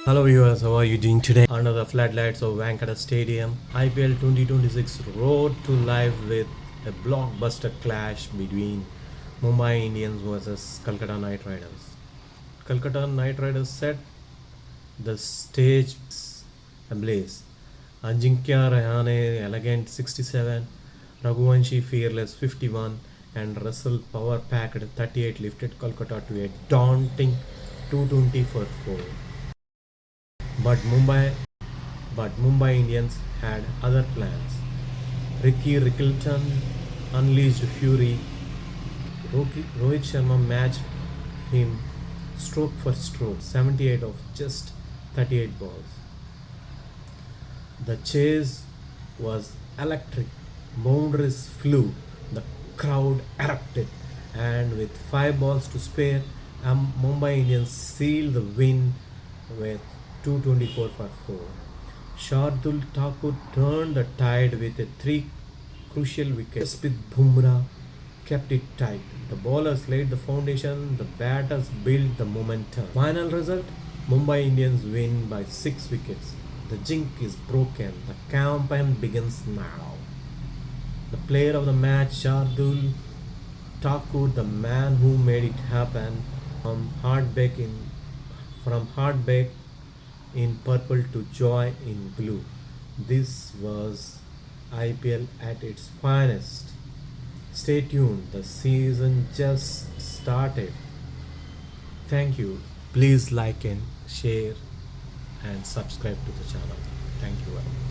Hello viewers, how are you doing today? Under the floodlights of Wankhede Stadium, IPL 2026 rode to life with a blockbuster clash between Mumbai Indians versus Kolkata Knight Riders. Kolkata Knight Riders set the stage ablaze. Ajinkya Rahane elegant 67, Raghuvanshi fearless 51, and Russell power packed 38 lifted Kolkata to a daunting 220 for 4. But Mumbai but Mumbai Indians had other plans. Rickelton unleashed fury. Rohit Sharma matched him stroke for stroke, 78 of just 38 balls. The chase was electric. Boundaries flew. The crowd erupted. And with 5 balls to spare, Mumbai Indians sealed the win with 224 for 4. Shardul Thakur turned the tide with a three crucial wickets. With Bumrah kept it tight. The bowlers laid the foundation, the batters built the momentum. Final result, Mumbai Indians win by 6 wickets. The jinx is broken. The campaign begins now. The player of the match, Shardul Thakur, the man who made it happen from heartbreak in purple to joy in blue. This was IPL at its finest. Stay tuned, the season just started. Thank you. Please like and share and subscribe to the channel. Thank you very much.